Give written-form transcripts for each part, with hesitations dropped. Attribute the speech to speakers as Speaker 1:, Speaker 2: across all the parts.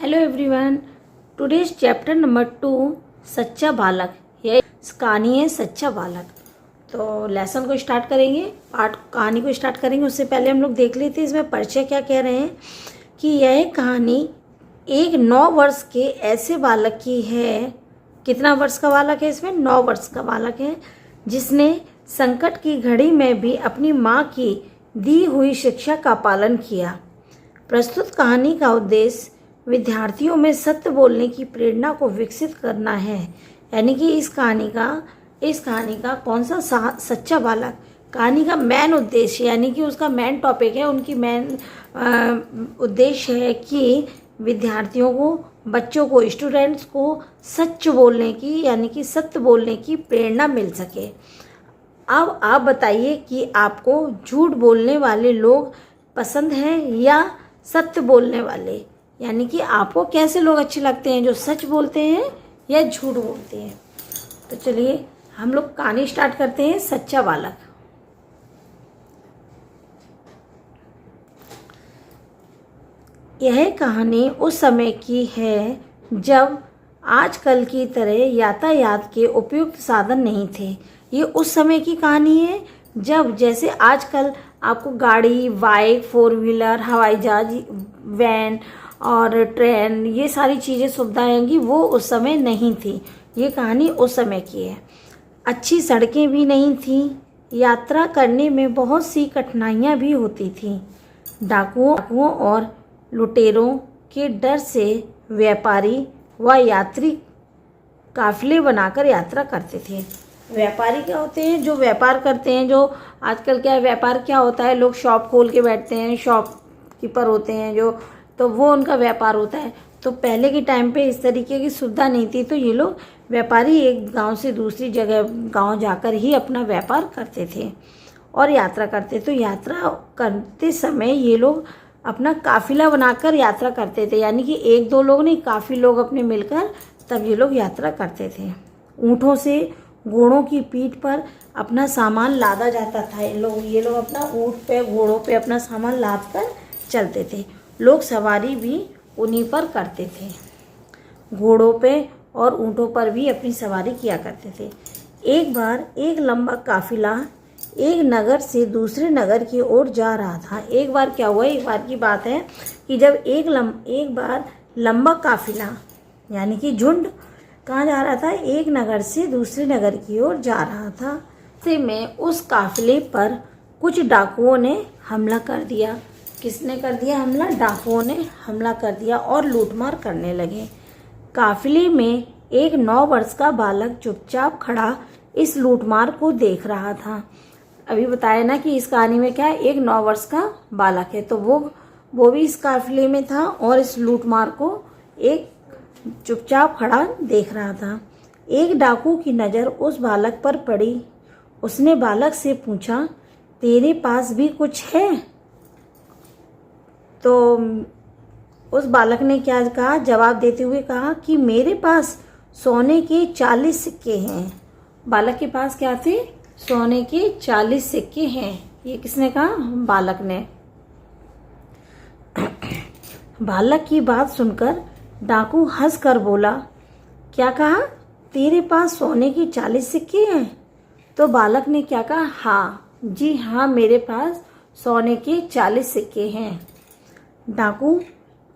Speaker 1: Hello everyone, today's chapter number 2 सच्चा बालक। यह कहानी है सच्चा बालक। तो लेसन को स्टार्ट करेंगे, पार्ट कहानी को स्टार्ट करेंगे। उससे पहले हम लोग देख लेते हैं इसमें परिचय क्या कह रहे हैं कि यह कहानी एक 9 वर्ष के ऐसे बालक की है। कितना वर्ष का बालक है? इसमें 9 वर्ष का बालक है, जिसने संकट की घड़ी में भी अपनी माँ की दी हुई शिक्षा का पालन किया। प्रस्तुत कहानी का उद्देश्य विद्यार्थियों में सत्य बोलने की प्रेरणा को विकसित करना है। यानी कि इस कहानी का कौन सा सच्चा बालक, कहानी का मेन उद्देश्य, यानी कि उसका मेन टॉपिक है, उनकी मेन उद्देश्य है कि विद्यार्थियों को, बच्चों को, स्टूडेंट्स को सच बोलने की, यानी कि सत्य बोलने की प्रेरणा मिल सके। अब आप बताइए कि आपको झूठ बोलने वाले लोग पसंद हैं या सत्य बोलने वाले? यानी कि आपको कैसे लोग अच्छे लगते हैं, जो सच बोलते हैं या झूठ बोलते हैं? तो चलिए हम लोग कहानी स्टार्ट करते हैं। सच्चा बालक। यह कहानी उस समय की है जब आजकल की तरह यातायात के उपयुक्त साधन नहीं थे। ये उस समय की कहानी है जब जैसे आजकल आपको गाड़ी, बाइक, 4 व्हीलर, हवाई जहाज, वैन और ट्रेन, ये सारी चीज़ें सुविधाएं होंगी, वो उस समय नहीं थी। ये कहानी उस समय की है। अच्छी सड़कें भी नहीं थीं, यात्रा करने में बहुत सी कठिनाइयाँ भी होती थीं। डाकुओं और लुटेरों के डर से व्यापारी व यात्री काफिले बनाकर यात्रा करते थे। व्यापारी क्या होते हैं? जो व्यापार करते हैं। जो आजकल क्या है, व्यापार क्या होता है, लोग शॉप खोल के बैठते हैं, शॉपकीपर होते हैं जो, तो वो उनका व्यापार होता है। तो पहले के टाइम पे इस तरीके की सुविधा नहीं थी, तो ये लोग व्यापारी एक गांव से दूसरी जगह गांव जाकर ही अपना व्यापार करते थे और यात्रा करते। तो यात्रा करते समय ये लोग अपना काफिला बनाकर यात्रा करते थे, यानी कि 1-2 लोग नहीं, काफ़ी लोग अपने मिलकर तब ये लोग यात्रा करते थे। ऊँटों से घोड़ों की पीठ पर अपना सामान लादा जाता था। ये लोग अपना ऊँट पे, घोड़ों पे अपना सामान लाद कर चलते थे। लोग सवारी भी उन्हीं पर करते थे। घोड़ों पे और ऊँटों पर भी अपनी सवारी किया करते थे। एक बार एक लंबा काफिला एक नगर से दूसरे नगर की ओर जा रहा था। एक बार क्या हुआ, एक बार की बात है कि जब एक बार लंबा काफिला, यानी कि झुंड, कहाँ जा रहा था? एक नगर से दूसरे नगर की ओर जा रहा था। से में उस काफिले पर कुछ डाकुओं ने हमला कर दिया। किसने कर दिया हमला? डाकुओं ने हमला कर दिया और लूटमार करने लगे। काफिले में एक 9 वर्ष का बालक चुपचाप खड़ा इस लूटमार को देख रहा था। अभी बताया ना कि इस कहानी में क्या है, एक 9 वर्ष का बालक है, तो वो भी इस काफिले में था और इस लूटमार को एक चुपचाप खड़ा देख रहा था। एक डाकू की नज़र उस बालक पर पड़ी। उसने बालक से पूछा, तेरे पास भी कुछ है? तो उस बालक ने क्या कहा? जवाब देते हुए कहा कि मेरे पास सोने के 40 सिक्के हैं। बालक के पास क्या थे? सोने के 40 सिक्के हैं। ये किसने कहा? बालक ने। बालक की बात सुनकर डाकू हंस कर बोला, क्या कहा? तेरे पास सोने के 40 सिक्के हैं? तो बालक ने क्या कहा? हाँ जी हाँ, मेरे पास सोने के 40 सिक्के हैं। डाकू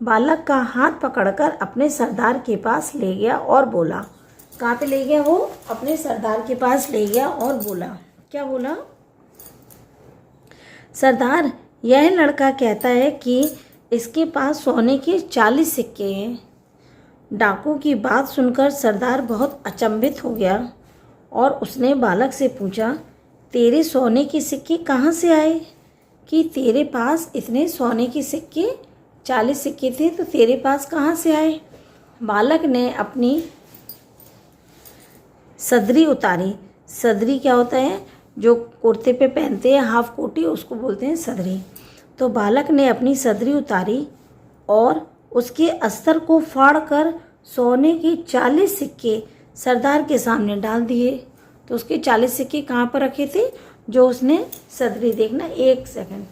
Speaker 1: बालक का हाथ पकड़कर अपने सरदार के पास ले गया और बोला, कहाँ पे ले गया वो? अपने सरदार के पास ले गया और बोला, क्या बोला? सरदार, यह लड़का कहता है कि इसके पास सोने के 40 सिक्के हैं। डाकू की बात सुनकर सरदार बहुत अचंभित हो गया और उसने बालक से पूछा, तेरे सोने के सिक्के कहाँ से आए कि तेरे पास इतने सोने के सिक्के? 40 सिक्के थे तो तेरे पास कहाँ से आए? बालक ने अपनी सदरी उतारी। सदरी क्या होता है? जो कुर्ते पे पहनते हैं, हाफ कोटी, उसको बोलते हैं सदरी। तो बालक ने अपनी सदरी उतारी और उसके अस्तर को फाड़कर सोने के 40 सिक्के सरदार के सामने डाल दिए। तो उसके 40 सिक्के कहाँ पर रखे थे? जो उसने सदरी, देखना एक सेकंड,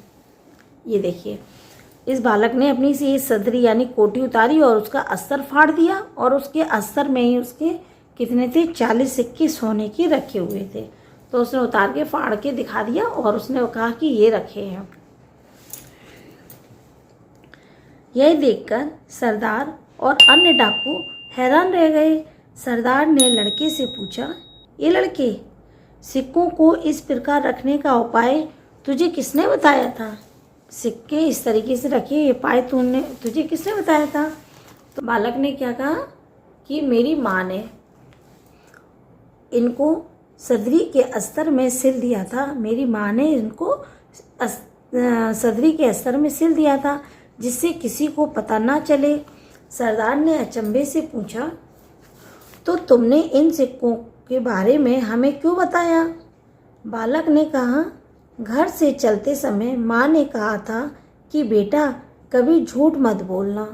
Speaker 1: ये देखिए, इस बालक ने अपनी सी सदरी यानी कोटी उतारी और उसका अस्तर फाड़ दिया, और उसके अस्तर में ही उसके कितने थे, 40 सिक्के सोने के रखे हुए थे। तो उसने उतार के फाड़ के दिखा दिया और उसने कहा कि ये रखे हैं। यह देखकर सरदार और अन्य डाकू हैरान रह गए। सरदार ने लड़के से पूछा, ये लड़के, सिक्कों को इस प्रकार रखने का उपाय तुझे किसने बताया था? सिक्के इस तरीके से रखे, ये उपाय तुझे किसने बताया था? तो बालक ने क्या कहा कि मेरी माँ ने इनको सदरी के अस्तर में सिल दिया था। मेरी माँ ने इनको सदरी के अस्तर में सिल दिया था, जिससे किसी को पता ना चले। सरदार ने अचंभे से पूछा, तो तुमने इन सिक्कों के बारे में हमें क्यों बताया? बालक ने कहा, घर से चलते समय माँ ने कहा था कि बेटा कभी झूठ मत बोलना।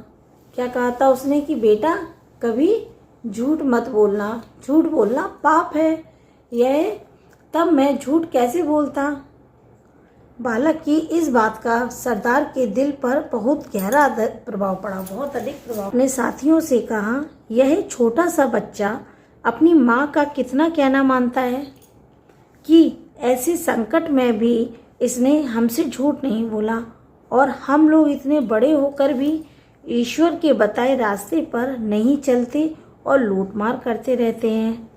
Speaker 1: क्या कहा था उसने? कि बेटा कभी झूठ मत बोलना, झूठ बोलना पाप है। यह तब मैं झूठ कैसे बोलता? बालक की इस बात का सरदार के दिल पर बहुत गहरा प्रभाव पड़ा, बहुत अधिक प्रभाव। अपने साथियों से कहा, यह छोटा सा बच्चा अपनी माँ का कितना कहना मानता है कि ऐसे संकट में भी इसने हमसे झूठ नहीं बोला, और हम लोग इतने बड़े होकर भी ईश्वर के बताए रास्ते पर नहीं चलते और लूटमार करते रहते हैं।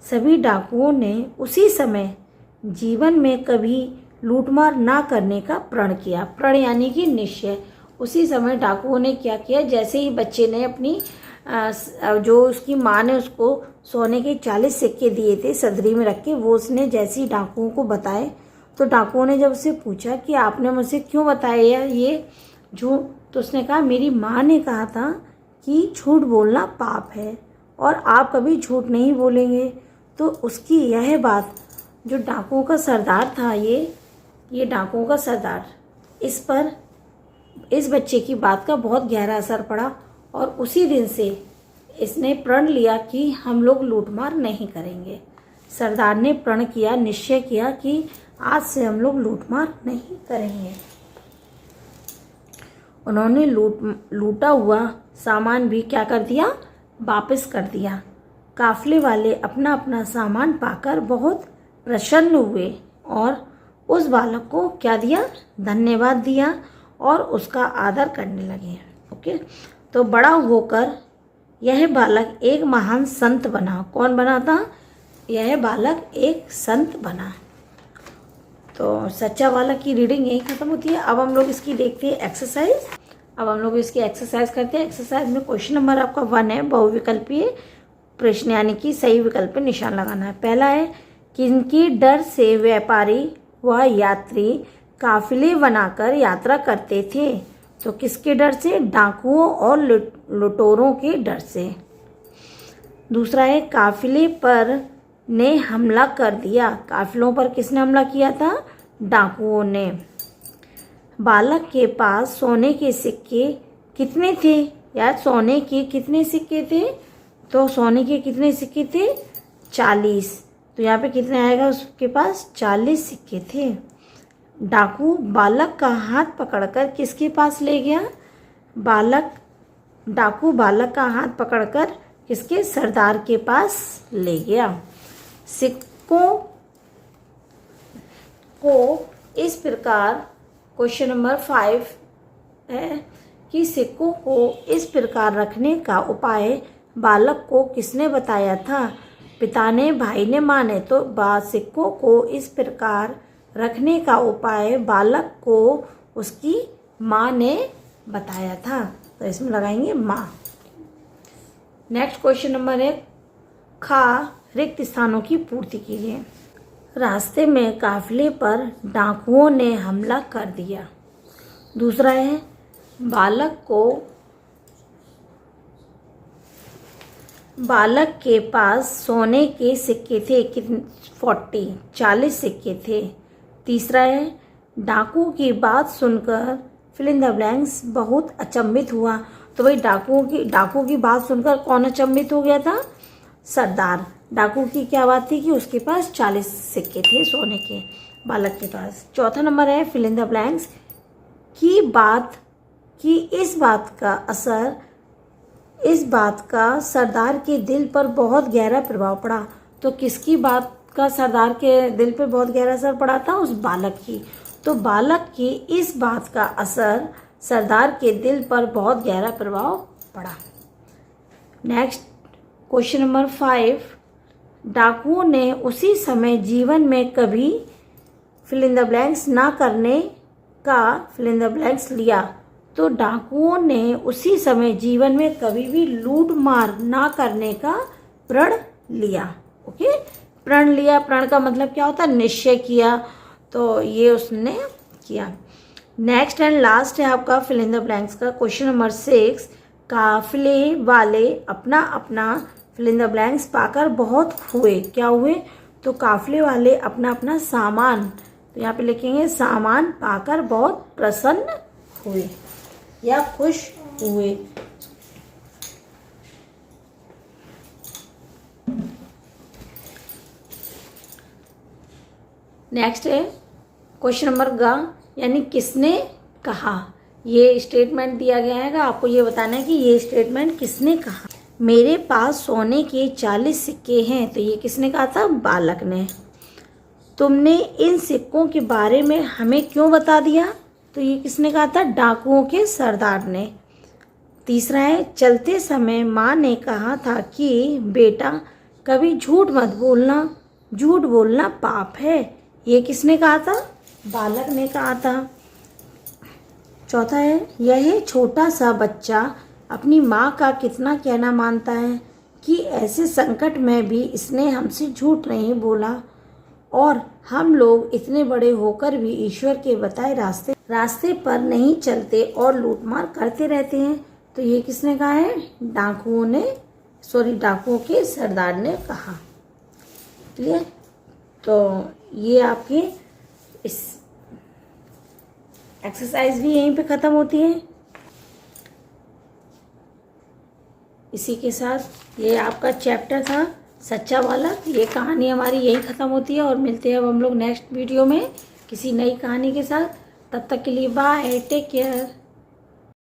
Speaker 1: सभी डाकुओं ने उसी समय जीवन में कभी लूटमार ना करने का प्रण किया। प्रण यानी कि निश्चय। उसी समय डाकुओं ने क्या किया, जैसे ही बच्चे ने अपनी जो उसकी माँ ने उसको सोने के 40 सिक्के दिए थे सदरी में रख के, वो उसने जैसे ही डाकुओं को बताए, तो डाकुओं ने जब उससे पूछा कि आपने मुझसे क्यों बताया ये झूठ, तो उसने कहा मेरी माँ ने कहा था कि झूठ बोलना पाप है और आप कभी झूठ नहीं बोलेंगे। तो उसकी यह बात, जो डाकुओं का सरदार था, ये डाकुओं का सरदार, इस पर इस बच्चे की बात का बहुत गहरा असर पड़ा, और उसी दिन से इसने प्रण लिया कि हम लोग लूटमार नहीं करेंगे। सरदार ने प्रण किया, निश्चय किया कि आज से हम लोग लूटमार नहीं करेंगे। उन्होंने लूटा हुआ सामान भी क्या कर दिया, वापस कर दिया। काफले वाले अपना अपना सामान पाकर बहुत प्रसन्न हुए और उस बालक को क्या दिया, धन्यवाद दिया और उसका आदर करने लगे। ओके, तो बड़ा होकर यह बालक एक महान संत बना। कौन बना था? यह बालक एक संत बना। तो सच्चा बालक की रीडिंग यही खत्म होती है। अब हम लोग इसकी देखते हैं एक्सरसाइज। अब हम लोग इसकी एक्सरसाइज करते हैं। एक्सरसाइज में क्वेश्चन नंबर आपका 1 है, बहुविकल्पीय प्रश्न यानी कि सही विकल्प पे निशान लगाना है। पहला है, किनकी डर से व्यापारी व यात्री काफिले बनाकर यात्रा करते थे? तो किसके डर से? डाकुओं और लुटेरों के डर से। दूसरा है, काफिले पर ने हमला कर दिया। काफिलों पर किसने हमला किया था? डाकुओं ने। बालक के पास सोने के सिक्के कितने थे? यार सोने के कितने सिक्के थे? तो सोने के कितने सिक्के थे? 40। तो यहाँ पे कितने आएगा? उसके पास 40 सिक्के थे। डाकू बालक का हाथ पकड़कर किसके पास ले गया? डाकू बालक का हाथ पकड़कर किसके? सरदार के पास ले गया। सिक्कों को इस प्रकार, क्वेश्चन नंबर 5 है कि सिक्कों को इस प्रकार रखने का उपाय बालक को किसने बताया था? पिता ने, भाई ने, माँ ने। तो सिक्कों को इस प्रकार रखने का उपाय बालक को उसकी माँ ने बताया था। तो इसमें लगाएंगे माँ। नेक्स्ट क्वेश्चन नंबर है, खा रिक्त स्थानों की पूर्ति कीजिए। रास्ते में काफिले पर डाकुओं ने हमला कर दिया। दूसरा है, बालक के पास सोने के सिक्के थे, 40 सिक्के थे। तीसरा है, डाकू की बात सुनकर फिल इन द ब्लैंक्स बहुत अचंभित हुआ। तो भाई डाकू की बात सुनकर कौन अचंभित हो गया था? सरदार। डाकू की क्या बात थी कि उसके पास 40 सिक्के थे सोने के, बालक के पास। चौथा नंबर है, फिल इन द ब्लैंक्स की बात कि इस बात का सरदार के दिल पर बहुत गहरा प्रभाव पड़ा। तो किसकी बात का सरदार के दिल पर बहुत गहरा असर पड़ा था? उस बालक की। तो बालक की इस बात का असर सरदार के दिल पर बहुत गहरा प्रभाव पड़ा। नेक्स्ट क्वेश्चन नंबर 5, डाकुओं ने उसी समय जीवन में कभी फिल इन द ब्लैंक्स ना करने का फिल इन द ब्लैंक्स लिया। तो डाकुओं ने उसी समय जीवन में कभी भी लूट मार ना करने का प्रण लिया। ओके, प्रण लिया, प्रण का मतलब क्या होता है? निश्चय किया। तो ये उसने किया। नेक्स्ट एंड लास्ट है आपका फिल इन द ब्लैंक्स का क्वेश्चन नंबर 6, काफिले वाले अपना अपना फिल इन द ब्लैंक्स पाकर बहुत हुए। क्या हुए? तो काफिले वाले अपना अपना सामान, तो यहाँ पे लिखेंगे सामान पाकर बहुत प्रसन्न हुए या खुश हुए। नेक्स्ट है क्वेश्चन नंबर ग, यानी किसने कहा। ये स्टेटमेंट दिया गया है, आपको ये बताना है कि ये स्टेटमेंट किसने कहा। मेरे पास सोने के 40 सिक्के हैं। तो ये किसने कहा था? बालक ने। तुमने इन सिक्कों के बारे में हमें क्यों बता दिया? तो ये किसने कहा था? डाकुओं के सरदार ने। तीसरा है, चलते समय माँ ने कहा था कि बेटा कभी झूठ मत बोलना, झूठ बोलना पाप है। ये किसने कहा था? बालक ने कहा था। चौथा है, यह छोटा सा बच्चा अपनी माँ का कितना कहना मानता है कि ऐसे संकट में भी इसने हमसे झूठ नहीं बोला, और हम लोग इतने बड़े होकर भी ईश्वर के बताए रास्ते पर नहीं चलते और लूटमार करते रहते हैं। तो ये किसने कहा है? डाकुओं के सरदार ने कहा। क्लियर? तो ये आपकी इस एक्सरसाइज भी यहीं पे ख़त्म होती है। इसी के साथ ये आपका चैप्टर था सच्चा बालक, ये कहानी हमारी यहीं ख़त्म होती है और मिलते हैं अब हम लोग नेक्स्ट वीडियो में किसी नई कहानी के साथ। तब तक के लिए बाय, टेक केयर।